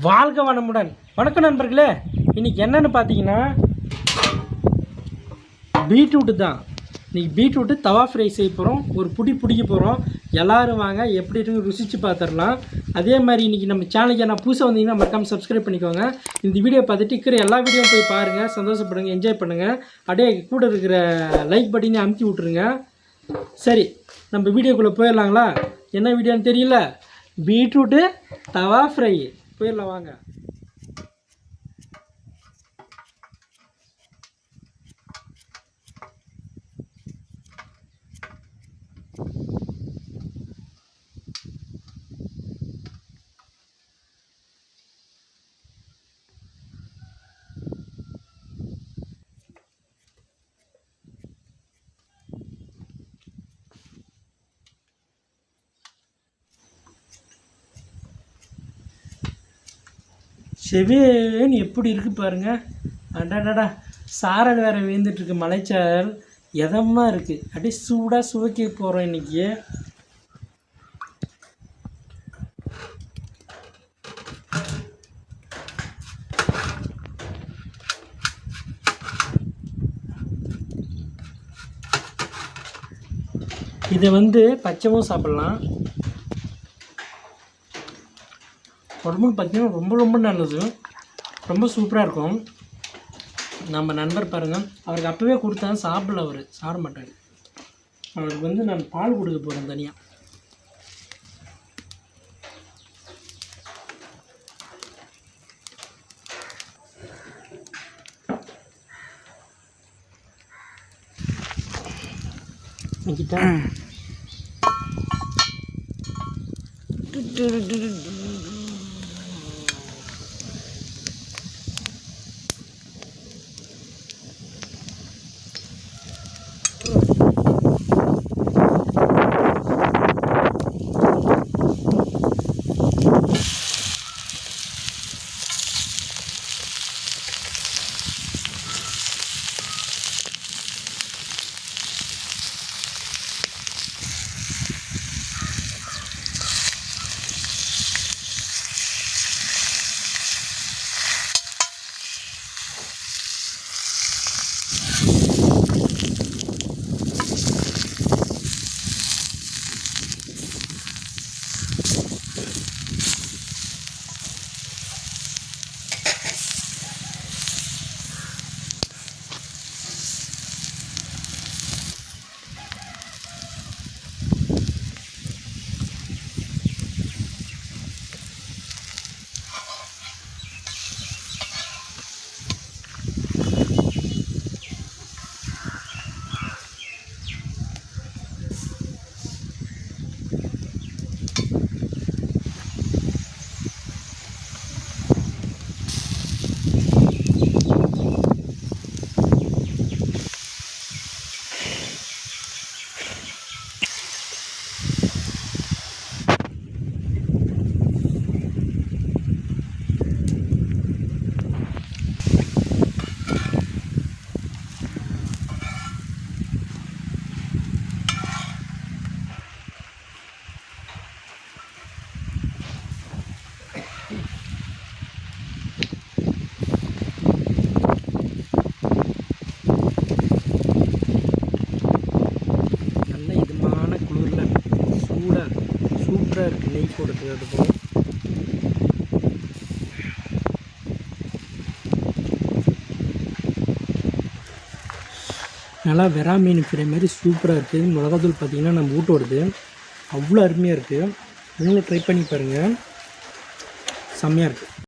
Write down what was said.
வாழ்க வளமுடன். வணக்கம் நண்பர்களே. இன்றைக்கி என்னென்னு பார்த்தீங்கன்னா பீட்ரூட்டு தான். இன்றைக்கி பீட்ரூட்டு தவா ஃப்ரை செய்ய போகிறோம். ஒரு பிடிக்க போகிறோம். எல்லோரும் வாங்க, எப்படி இருக்குன்னு ருசித்து பார்த்துடலாம். அதே மாதிரி இன்றைக்கி நம்ம சேனலுக்கு நான் புதுசாக வந்தீங்கன்னா மறக்காமல் சப்ஸ்கிரைப் பண்ணிக்கோங்க. இந்த வீடியோ பார்த்துட்டு இருக்கிற எல்லா வீடியோவும் போய் பாருங்கள், சந்தோஷப்படுங்க, என்ஜாய் பண்ணுங்கள். அப்படியே கூட இருக்கிற லைக் பட்டனையும் அமுத்தி விட்ருங்க. சரி, நம்ம வீடியோக்குள்ளே போயிடலாங்களா? என்ன வீடியோன்னு தெரியல, பீட்ரூட்டு தவா ஃப்ரை. போயிடலாம் வாங்க. செவேன்னு எப்படி இருக்குது பாருங்கள். அடாடா, சாரல் வேறு விழுந்துட்டுருக்கு. மலைச்சாரல் எதமாக இருக்குது. அப்படியே சூடாக சுவைக்க போகிறோம் இன்றைக்கி. இதை பச்சைவும் சாப்பிட்லாம். உடம்புக்கு பார்த்தீங்கன்னா ரொம்ப நல்லது, ரொம்ப சூப்பராக இருக்கும். நம்ம நண்பர் பாருங்கள், அவருக்கு அப்போவே கொடுத்தா சாப்பிடல, அவர் சாப்பிட மாட்டார். அவருக்கு நான் பால் கொடுக்க போகிறேன் தனியாக. சூப்பராக இருக்குது. நெய் போடுறது அதுக்கும் நல்லா வெறா மீன் ஃப்ரை மாதிரி சூப்பராக இருக்குது. மிளகாத்தூள் பார்த்திங்கன்னா நம்ம ஊட்ட வருது, அவ்வளோ அருமையாக இருக்குது. நீங்களும் ட்ரை பண்ணி பாருங்கள், செம்மையாக இருக்குது.